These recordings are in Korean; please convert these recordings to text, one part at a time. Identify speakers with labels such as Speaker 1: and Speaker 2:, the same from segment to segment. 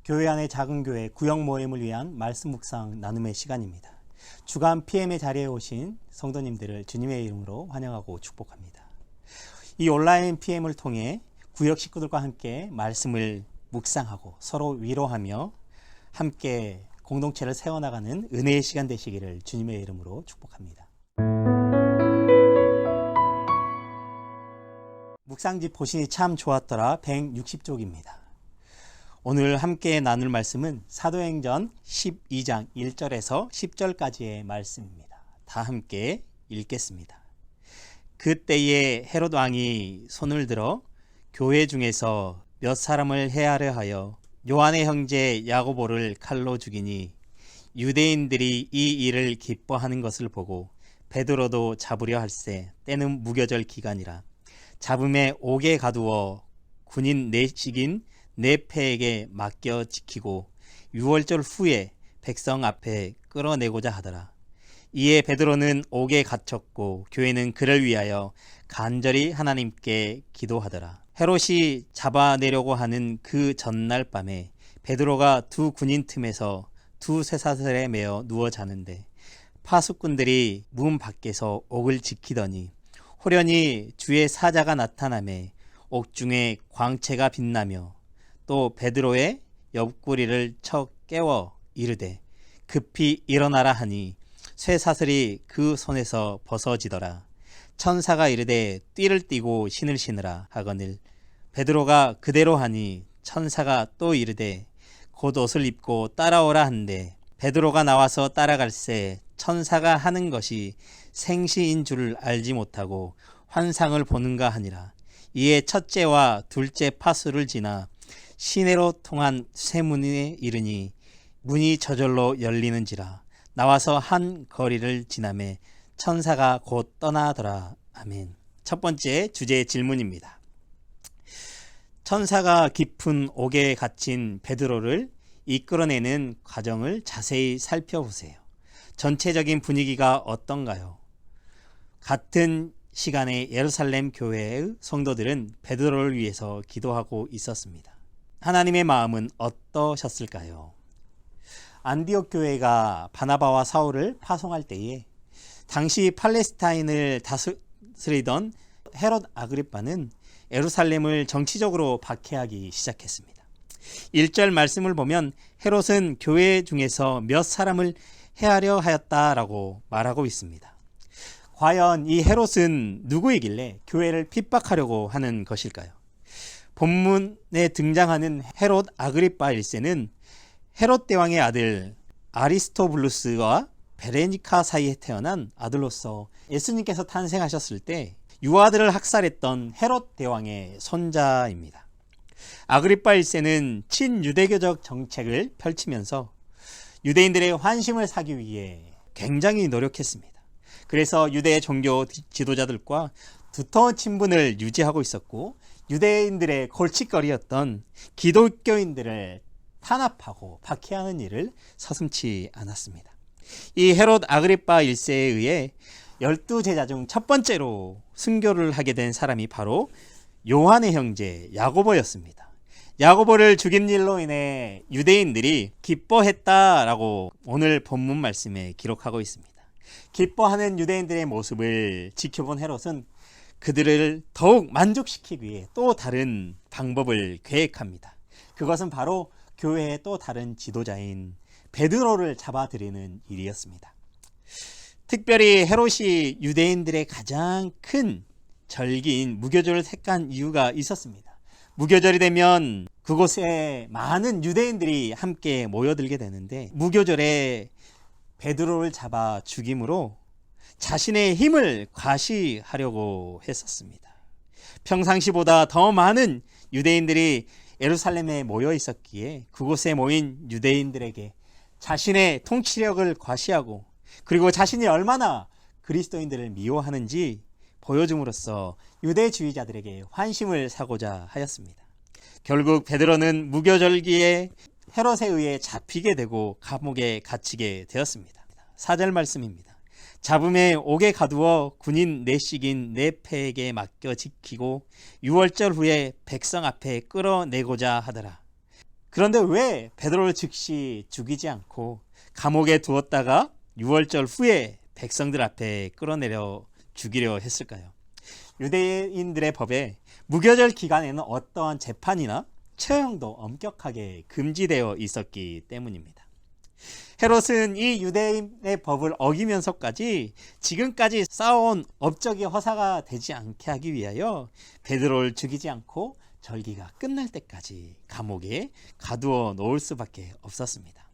Speaker 1: 교회 안의 작은 교회 구역 모임을 위한 말씀 묵상 나눔의 시간입니다. 주간 PM의 자리에 오신 성도님들을 주님의 이름으로 환영하고 축복합니다. 이 온라인 PM을 통해 구역 식구들과 함께 말씀을 묵상하고 서로 위로하며 함께 공동체를 세워나가는 은혜의 시간 되시기를 주님의 이름으로 축복합니다. 묵상집 보시니 참 좋았더라 160쪽입니다. 오늘 함께 나눌 말씀은 사도행전 12장 1절에서 10절까지의 말씀입니다. 다 함께 읽겠습니다. 그때에 헤롯 왕이 손을 들어 교회 중에서 몇 사람을 해하려 하여 요한의 형제 야고보를 칼로 죽이니 유대인들이 이 일을 기뻐하는 것을 보고 베드로도 잡으려 할세 때는 무교절 기간이라 잡음에 옥에 가두어 군인 내식인 네페에게 맡겨 지키고 유월절 후에 백성 앞에 끌어내고자 하더라. 이에 베드로는 옥에 갇혔고 교회는 그를 위하여 간절히 하나님께 기도하더라. 헤롯이 잡아내려고 하는 그 전날 밤에 베드로가 두 군인 틈에서 두 쇠사슬에 매어 누워 자는데 파수꾼들이 문 밖에서 옥을 지키더니 호련히 주의 사자가 나타나매 옥중에 광채가 빛나며 또 베드로의 옆구리를 쳐 깨워 이르되 급히 일어나라 하니 쇠사슬이 그 손에서 벗어지더라. 천사가 이르되 띠를 띠고 신을 신으라 하거늘 베드로가 그대로 하니 천사가 또 이르되 곧 옷을 입고 따라오라 한데 베드로가 나와서 따라갈새 천사가 하는 것이 생시인 줄 알지 못하고 환상을 보는가 하니라. 이에 첫째와 둘째 파수를 지나 시내로 통한 쇠문에 이르니 문이 저절로 열리는지라. 나와서 한 거리를 지나매 천사가 곧 떠나더라. 아멘. 첫 번째 주제의 질문입니다. 천사가 깊은 옥에 갇힌 베드로를 이끌어내는 과정을 자세히 살펴보세요. 전체적인 분위기가 어떤가요? 같은 시간에 예루살렘 교회의 성도들은 베드로를 위해서 기도하고 있었습니다. 하나님의 마음은 어떠셨을까요? 안디옥 교회가 바나바와 사울을 파송할 때에 당시 팔레스타인을 다스리던 헤롯 아그리빠는 예루살렘을 정치적으로 박해하기 시작했습니다. 1절 말씀을 보면 헤롯은 교회 중에서 몇 사람을 해하려 하였다라고 말하고 있습니다. 과연 이 헤롯은 누구이길래 교회를 핍박하려고 하는 것일까요? 본문에 등장하는 헤롯 아그리빠 1세는 헤롯 대왕의 아들 아리스토블루스와 베레니카 사이에 태어난 아들로서 예수님께서 탄생하셨을 때 유아들을 학살했던 헤롯 대왕의 손자입니다. 아그리빠 1세는 친유대교적 정책을 펼치면서 유대인들의 환심을 사기 위해 굉장히 노력했습니다. 그래서 유대 종교 지도자들과 두터운 친분을 유지하고 있었고 유대인들의 골칫거리였던 기독교인들을 탄압하고 박해하는 일을 서슴지 않았습니다. 이 헤롯 아그리빠 1세에 의해 12제자 중 첫 번째로 순교를 하게 된 사람이 바로 요한의 형제 야고보였습니다. 야고보를 죽인 일로 인해 유대인들이 기뻐했다라고 오늘 본문 말씀에 기록하고 있습니다. 기뻐하는 유대인들의 모습을 지켜본 헤롯은 그들을 더욱 만족시키기 위해 또 다른 방법을 계획합니다. 그것은 바로 교회의 또 다른 지도자인 베드로를 잡아들이는 일이었습니다. 특별히 헤롯이 유대인들의 가장 큰 절기인 무교절을 택한 이유가 있었습니다. 무교절이 되면 그곳에 많은 유대인들이 함께 모여들게 되는데 무교절에 베드로를 잡아 죽임으로 자신의 힘을 과시하려고 했었습니다. 평상시보다 더 많은 유대인들이 예루살렘에 모여 있었기에 그곳에 모인 유대인들에게 자신의 통치력을 과시하고 그리고 자신이 얼마나 그리스도인들을 미워하는지 보여줌으로써 유대주의자들에게 환심을 사고자 하였습니다. 결국 베드로는 무교절기에 헤롯에 의해 잡히게 되고 감옥에 갇히게 되었습니다. 4절 말씀입니다. 잡음에 옥에 가두어 군인 내식인 네페에게 맡겨 지키고 유월절 후에 백성 앞에 끌어내고자 하더라. 그런데 왜 베드로를 즉시 죽이지 않고 감옥에 두었다가 유월절 후에 백성들 앞에 끌어내려 죽이려 했을까요? 유대인들의 법에 무교절 기간에는 어떠한 재판이나 처형도 엄격하게 금지되어 있었기 때문입니다. 헤롯은 이 유대인의 법을 어기면서까지 지금까지 쌓아온 업적이 허사가 되지 않게 하기 위하여 베드로를 죽이지 않고 절기가 끝날 때까지 감옥에 가두어 놓을 수밖에 없었습니다.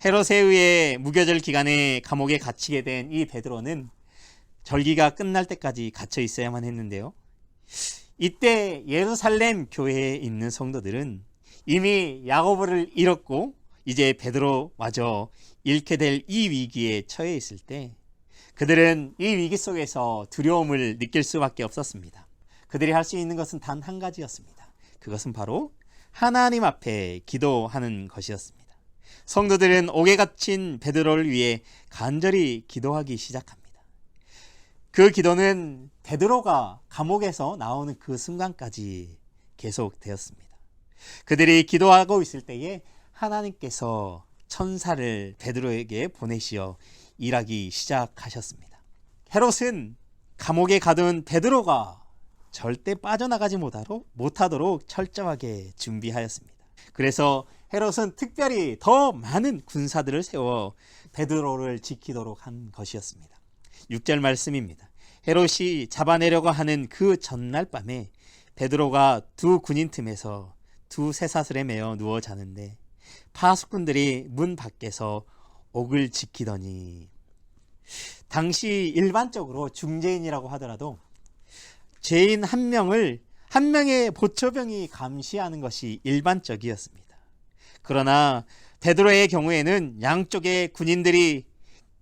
Speaker 1: 헤롯에 의해 무교절 기간에 감옥에 갇히게 된 이 베드로는 절기가 끝날 때까지 갇혀 있어야만 했는데요. 이때 예루살렘 교회에 있는 성도들은 이미 야고보를 잃었고 이제 베드로마저 잃게 될 이 위기에 처해 있을 때 그들은 이 위기 속에서 두려움을 느낄 수밖에 없었습니다. 그들이 할 수 있는 것은 단 한 가지였습니다. 그것은 바로 하나님 앞에 기도하는 것이었습니다. 성도들은 옥에 갇힌 베드로를 위해 간절히 기도하기 시작합니다. 그 기도는 베드로가 감옥에서 나오는 그 순간까지 계속되었습니다. 그들이 기도하고 있을 때에 하나님께서 천사를 베드로에게 보내시어 일하기 시작하셨습니다. 헤롯은 감옥에 가둔 베드로가 절대 빠져나가지 못하도록 철저하게 준비하였습니다. 그래서 헤롯은 특별히 더 많은 군사들을 세워 베드로를 지키도록 한 것이었습니다. 6절 말씀입니다. 헤롯이 잡아내려고 하는 그 전날 밤에 베드로가 두 군인 틈에서 두 쇠사슬에 매어 누워 자는데 파수꾼들이 문 밖에서 옥을 지키더니, 당시 일반적으로 중재인이라고 하더라도 죄인 한 명의 보초병이 감시하는 것이 일반적이었습니다. 그러나 베드로의 경우에는 양쪽의 군인들이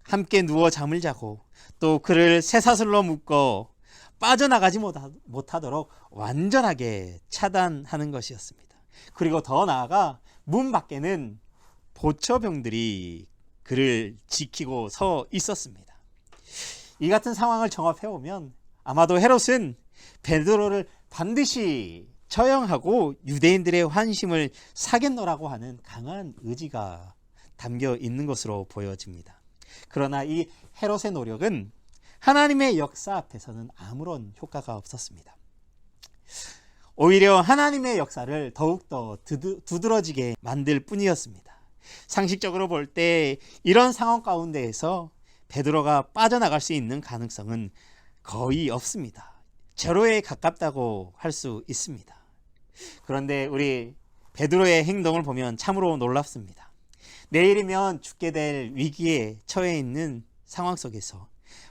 Speaker 1: 함께 누워 잠을 자고 또 그를 쇠사슬로 묶어 빠져나가지 못하도록 완전하게 차단하는 것이었습니다. 그리고 더 나아가 문 밖에는 보초병들이 그를 지키고 서 있었습니다. 이 같은 상황을 종합해보면 아마도 헤롯은 베드로를 반드시 처형하고 유대인들의 환심을 사겠노라고 하는 강한 의지가 담겨 있는 것으로 보여집니다. 그러나 이 헤롯의 노력은 하나님의 역사 앞에서는 아무런 효과가 없었습니다. 오히려 하나님의 역사를 더욱더 두드러지게 만들 뿐이었습니다. 상식적으로 볼 때 이런 상황 가운데에서 베드로가 빠져나갈 수 있는 가능성은 거의 없습니다. 제로에 가깝다고 할 수 있습니다. 그런데 우리 베드로의 행동을 보면 참으로 놀랍습니다. 내일이면 죽게 될 위기에 처해 있는 상황 속에서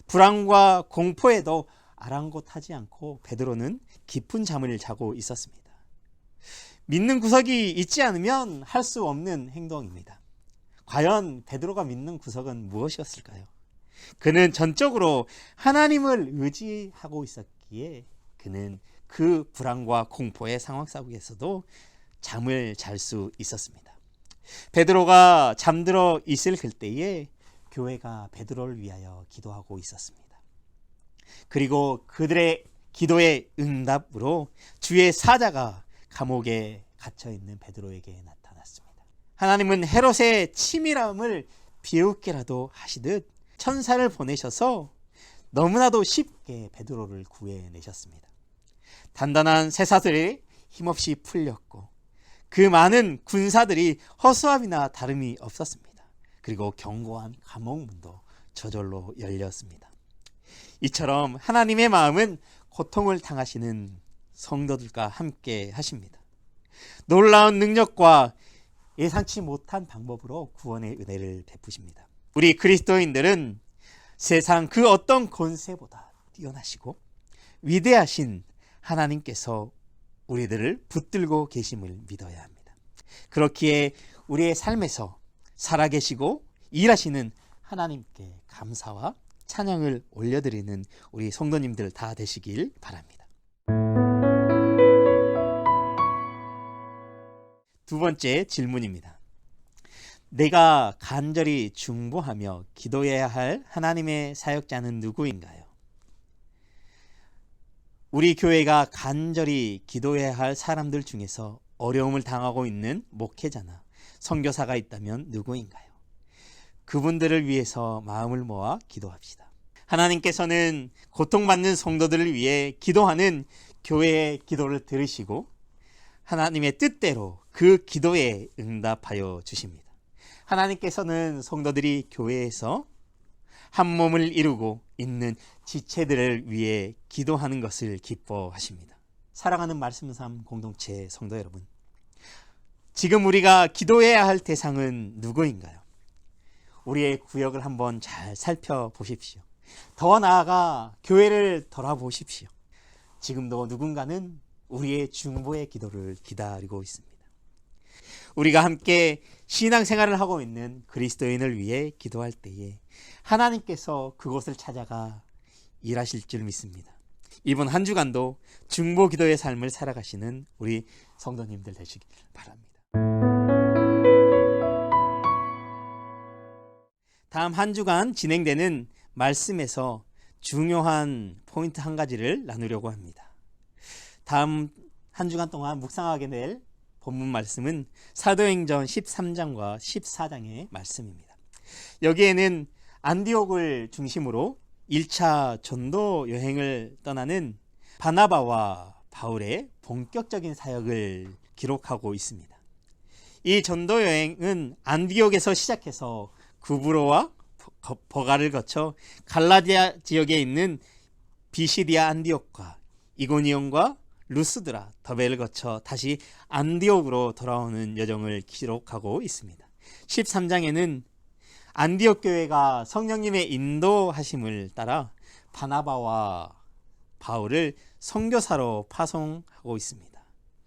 Speaker 1: 불안과 공포에도 아랑곳하지 않고 베드로는 깊은 잠을 자고 있었습니다. 믿는 구석이 있지 않으면 할 수 없는 행동입니다. 과연 베드로가 믿는 구석은 무엇이었을까요? 그는 전적으로 하나님을 의지하고 있었기에 그는 그 불안과 공포의 상황 속에서도 잠을 잘 수 있었습니다. 베드로가 잠들어 있을 그때에 교회가 베드로를 위하여 기도하고 있었습니다. 그리고 그들의 기도의 응답으로 주의 사자가 감옥에 갇혀 있는 베드로에게 나타났습니다. 하나님은 헤롯의 치밀함을 비웃게라도 하시듯 천사를 보내셔서 너무나도 쉽게 베드로를 구해내셨습니다. 단단한 쇠사슬이 힘없이 풀렸고 그 많은 군사들이 허수아비나 다름이 없었습니다. 그리고 견고한 감옥문도 저절로 열렸습니다. 이처럼 하나님의 마음은 고통을 당하시는 성도들과 함께 하십니다. 놀라운 능력과 예상치 못한 방법으로 구원의 은혜를 베푸십니다. 우리 그리스도인들은 세상 그 어떤 권세보다 뛰어나시고 위대하신 하나님께서 우리들을 붙들고 계심을 믿어야 합니다. 그렇기에 우리의 삶에서 살아계시고 일하시는 하나님께 감사와 찬양을 올려드리는 우리 성도님들 다 되시길 바랍니다. 두 번째 질문입니다. 내가 간절히 중보하며 기도해야 할 하나님의 사역자는 누구인가요? 우리 교회가 간절히 기도해야 할 사람들 중에서 어려움을 당하고 있는 목회자나 선교사가 있다면 누구인가요? 그분들을 위해서 마음을 모아 기도합시다. 하나님께서는 고통받는 성도들을 위해 기도하는 교회의 기도를 들으시고 하나님의 뜻대로 그 기도에 응답하여 주십니다. 하나님께서는 성도들이 교회에서 한 몸을 이루고 있는 지체들을 위해 기도하는 것을 기뻐하십니다. 사랑하는 말씀 삶 공동체 성도 여러분, 지금 우리가 기도해야 할 대상은 누구인가요? 우리의 구역을 한번 잘 살펴보십시오. 더 나아가 교회를 돌아보십시오. 지금도 누군가는 우리의 중보의 기도를 기다리고 있습니다. 우리가 함께 신앙생활을 하고 있는 그리스도인을 위해 기도할 때에 하나님께서 그곳을 찾아가 일하실 줄 믿습니다. 이번 한 주간도 중보 기도의 삶을 살아가시는 우리 성도님들 되시길 바랍니다. 다음 한 주간 진행되는 말씀에서 중요한 포인트 한 가지를 나누려고 합니다. 다음 한 주간 동안 묵상하게 될 본문 말씀은 사도행전 13장과 14장의 말씀입니다. 여기에는 안디옥을 중심으로 1차 전도 여행을 떠나는 바나바와 바울의 본격적인 사역을 기록하고 있습니다. 이 전도 여행은 안디옥에서 시작해서 구브로와 버가를 거쳐 갈라디아 지역에 있는 비시디아 안디옥과 이고니온과 루스드라, 더베를 거쳐 다시 안디옥으로 돌아오는 여정을 기록하고 있습니다. 13장에는 안디옥 교회가 성령님의 인도하심을 따라 바나바와 바울을 선교사로 파송하고 있습니다.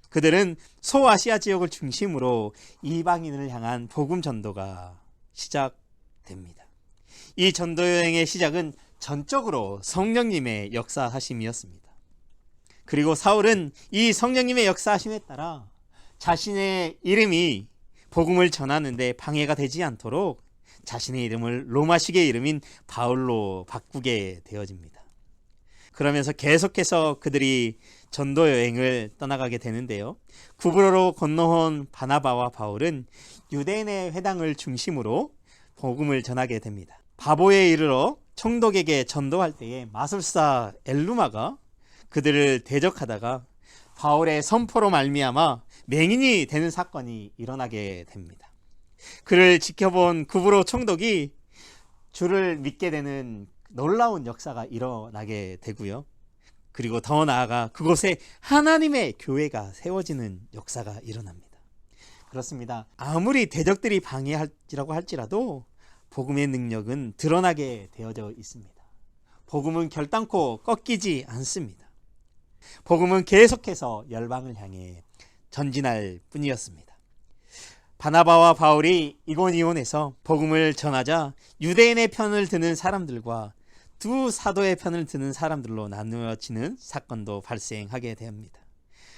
Speaker 1: 그들은 소아시아 지역을 중심으로 이방인을 향한 복음 전도가 시작됩니다. 이 전도 여행의 시작은 전적으로 성령님의 역사하심이었습니다. 그리고 사울은 이 성령님의 역사하심에 따라 자신의 이름이 복음을 전하는데 방해가 되지 않도록 자신의 이름을 로마식의 이름인 바울로 바꾸게 되어집니다. 그러면서 계속해서 그들이 전도 여행을 떠나가게 되는데요. 구브로로 건너온 바나바와 바울은 유대인의 회당을 중심으로 복음을 전하게 됩니다. 바보에 이르러 총독에게 전도할 때에 마술사 엘루마가 그들을 대적하다가 바울의 선포로 말미암아 맹인이 되는 사건이 일어나게 됩니다. 그를 지켜본 구브로 총독이 주를 믿게 되는 놀라운 역사가 일어나게 되고요. 그리고 더 나아가 그곳에 하나님의 교회가 세워지는 역사가 일어납니다. 그렇습니다. 아무리 대적들이 방해할지라고 할지라도 복음의 능력은 드러나게 되어져 있습니다. 복음은 결단코 꺾이지 않습니다. 복음은 계속해서 열방을 향해 전진할 뿐이었습니다. 바나바와 바울이 이고니온에서 복음을 전하자 유대인의 편을 드는 사람들과 두 사도의 편을 드는 사람들로 나누어지는 사건도 발생하게 됩니다.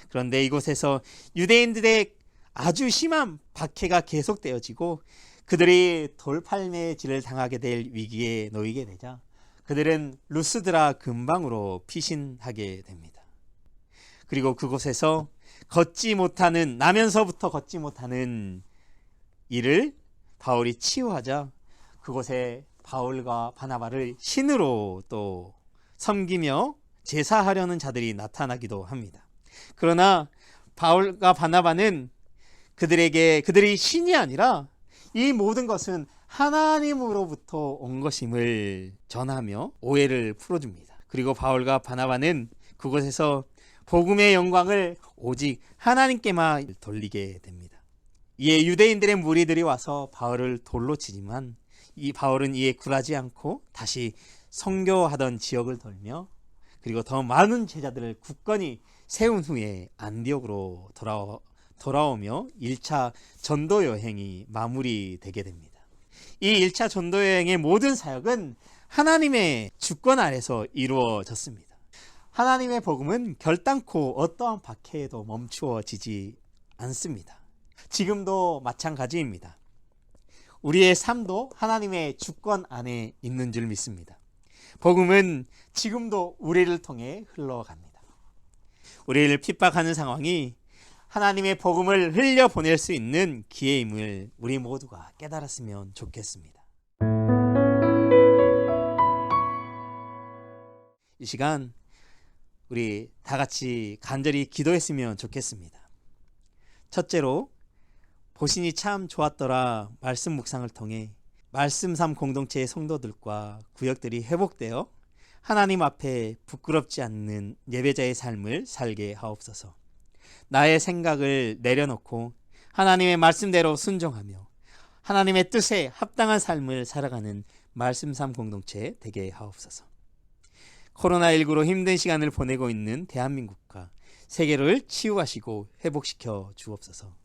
Speaker 1: 그런데 이곳에서 유대인들의 아주 심한 박해가 계속되어지고 그들이 돌팔매질을 당하게 될 위기에 놓이게 되자 그들은 루스드라 근방으로 피신하게 됩니다. 그리고 그곳에서 나면서부터 걷지 못하는 일을 바울이 치유하자 그곳에 바울과 바나바를 신으로 또 섬기며 제사하려는 자들이 나타나기도 합니다. 그러나 바울과 바나바는 그들이 신이 아니라 이 모든 것은 하나님으로부터 온 것임을 전하며 오해를 풀어줍니다. 그리고 바울과 바나바는 그곳에서 복음의 영광을 오직 하나님께만 돌리게 됩니다. 이에 유대인들의 무리들이 와서 바울을 돌로 치지만 이 바울은 이에 굴하지 않고 다시 선교하던 지역을 돌며 그리고 더 많은 제자들을 굳건히 세운 후에 안디옥으로 돌아오며 1차 전도 여행이 마무리되게 됩니다. 이 1차 전도 여행의 모든 사역은 하나님의 주권 아래서 이루어졌습니다. 하나님의 복음은 결단코 어떠한 박해에도 멈추어지지 않습니다. 지금도 마찬가지입니다. 우리의 삶도 하나님의 주권 안에 있는 줄 믿습니다. 복음은 지금도 우리를 통해 흘러갑니다. 우리를 핍박하는 상황이 하나님의 복음을 흘려보낼 수 있는 기회임을 우리 모두가 깨달았으면 좋겠습니다. 이 시간 우리 다 같이 간절히 기도했으면 좋겠습니다. 첫째로 보신이 참 좋았더라 말씀 묵상을 통해 말씀 삶 공동체의 성도들과 구역들이 회복되어 하나님 앞에 부끄럽지 않는 예배자의 삶을 살게 하옵소서. 나의 생각을 내려놓고 하나님의 말씀대로 순종하며 하나님의 뜻에 합당한 삶을 살아가는 말씀 삶 공동체 되게 하옵소서. 코로나19로 힘든 시간을 보내고 있는 대한민국과 세계를 치유하시고 회복시켜 주옵소서.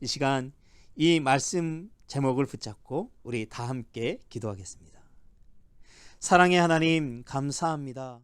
Speaker 1: 이 시간 이 말씀 제목을 붙잡고 우리 다 함께 기도하겠습니다. 사랑의 하나님 감사합니다.